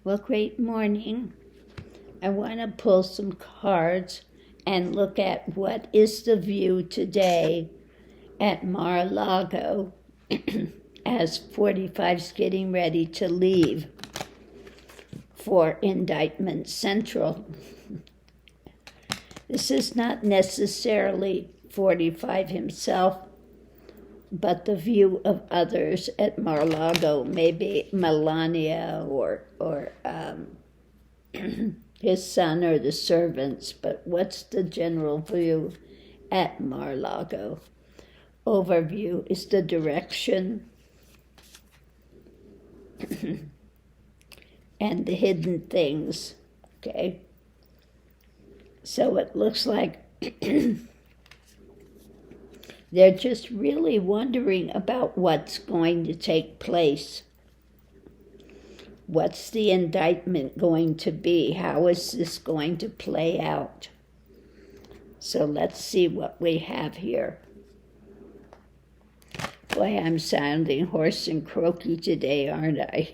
Well, great morning. I want to pull some cards and look at what is the view today at Mar-A-Lago as 45's getting ready to leave for Indictment Central. This is not necessarily 45 himself, but the view of others at Mar-A-Lago, maybe Melania or his son or the servants, but what's the general view at Mar-A-Lago? Overview is the direction and the hidden things, okay? So it looks like they're just really wondering about what's going to take place. What's the indictment going to be? How is this going to play out? So let's see what we have here. Boy, I'm sounding hoarse and croaky today, aren't I?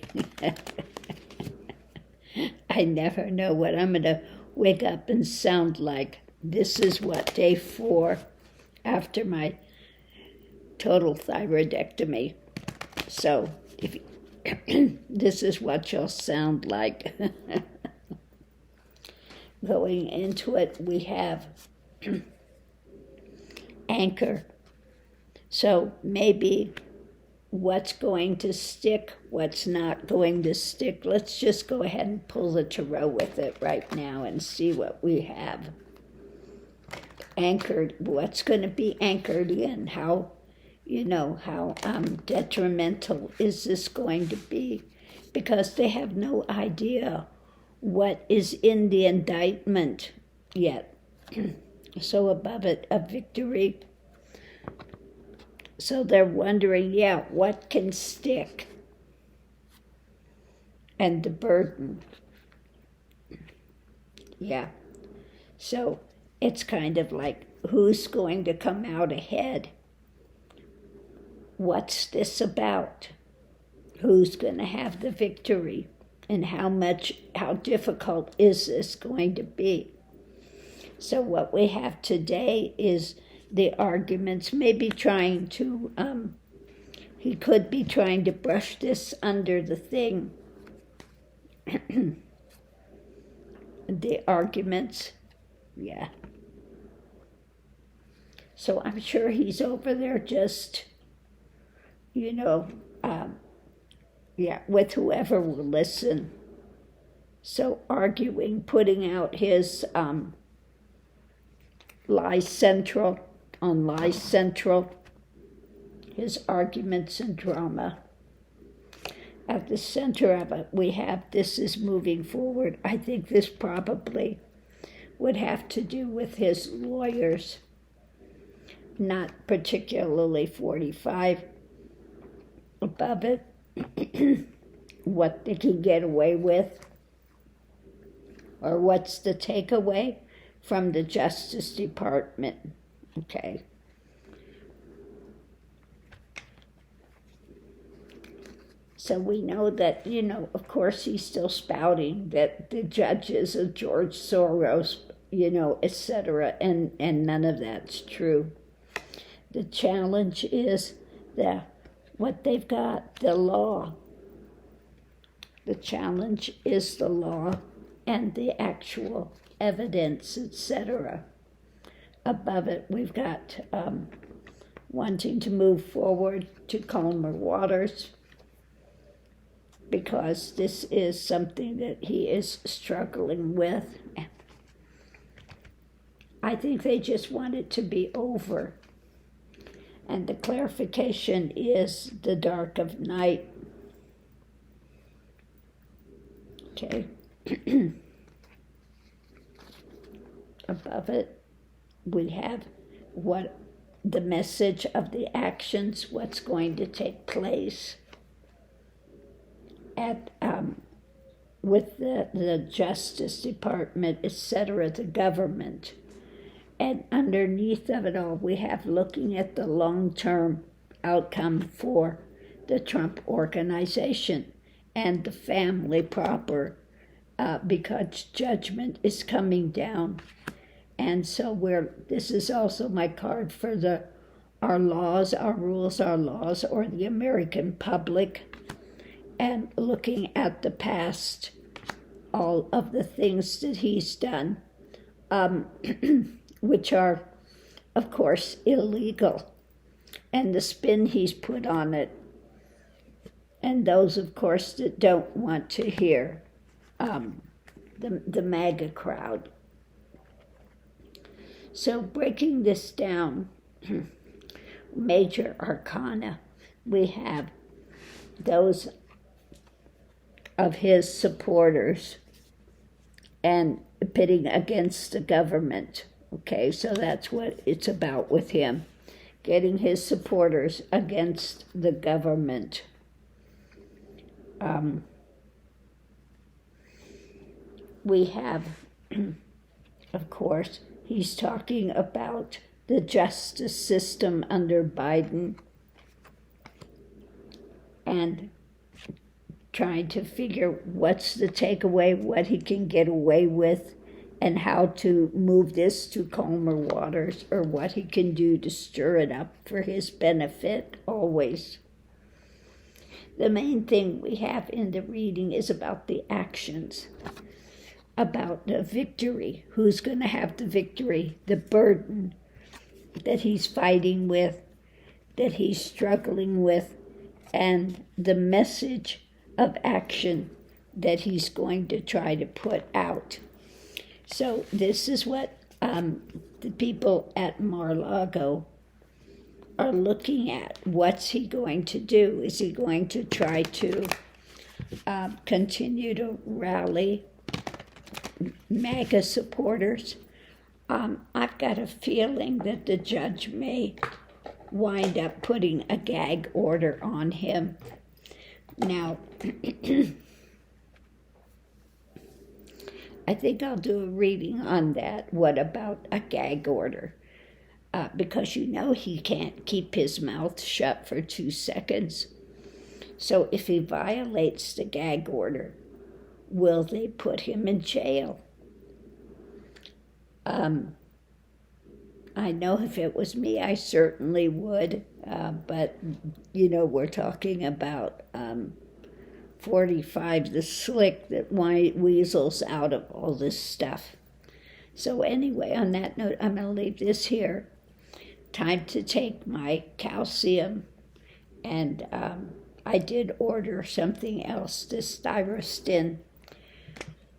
I never know what I'm going to wake up and sound like. This is what, day 4 after my total thyroidectomy. So if this is what you'll sound like. Going into it, we have anchor. So maybe what's going to stick, what's not going to stick. Let's just go ahead and pull the tarot with it right now and see what we have. Anchored, what's going to be anchored in? How detrimental is this going to be? Because they have no idea what is in the indictment yet. So above it, a victory. So they're wondering, what can stick? And the burden. Yeah. So it's kind of like, who's going to come out ahead? What's this about? Who's going to have the victory? And how difficult is this going to be? So what we have today is the arguments, maybe trying to, he could be trying to brush this under the thing. The arguments, yeah. So I'm sure he's over there just, with whoever will listen. So arguing, putting out his Lie Central, on Lie Central, his arguments and drama. At the center of it, we have this is moving forward. I think this probably would have to do with his lawyers, not particularly 45. Above it, what they can get away with, or what's the takeaway from the Justice Department, okay? So we know that, of course he's still spouting that the judges of George Soros, etc., and none of that's true. The challenge is what they've got, the law. The challenge is the law and the actual evidence, etc. Above it, we've got wanting to move forward to calmer waters, because this is something that he is struggling with. I think they just want it to be over. And the clarification is the dark of night. Okay. Above it, we have what the message of the actions, what's going to take place at with the Justice Department, etc., the government. And underneath of it all, we have looking at the long-term outcome for the Trump organization and the family proper, because judgment is coming down. And so this is also my card for our laws, our rules, our laws, or the American public, and looking at the past, all of the things that he's done, which are, of course, illegal, and the spin he's put on it, and those, of course, that don't want to hear the MAGA crowd. So breaking this down, major arcana, we have those of his supporters and pitting against the government. Okay, so that's what it's about with him, getting his supporters against the government. We have, of course, he's talking about the justice system under Biden and trying to figure what's the takeaway, what he can get away with, and how to move this to calmer waters, or what he can do to stir it up for his benefit always. The main thing we have in the reading is about the actions, about the victory, who's going to have the victory, the burden that he's fighting with, that he's struggling with, and the message of action that he's going to try to put out. So this is what the people at Mar-A-Lago are looking at. What's he going to do? Is he going to try to continue to rally MAGA supporters? I've got a feeling that the judge may wind up putting a gag order on him. Now, I think I'll do a reading on that. What about a gag order? Because he can't keep his mouth shut for 2 seconds. So if he violates the gag order, will they put him in jail? I know if it was me, I certainly would. But, we're talking about 45, the slick that weasels out of all this stuff. So anyway, on that note, I'm going to leave this here. Time to take my calcium. And I did order something else, this Styrostin,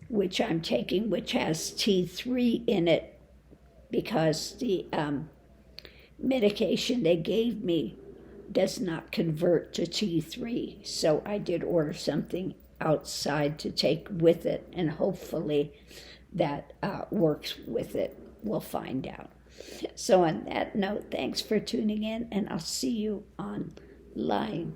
which I'm taking, which has T3 in it, because the medication they gave me does not convert to T3. So I did order something outside to take with it, and hopefully that works with it. We'll find out. So on that note, thanks for tuning in, and I'll see you online.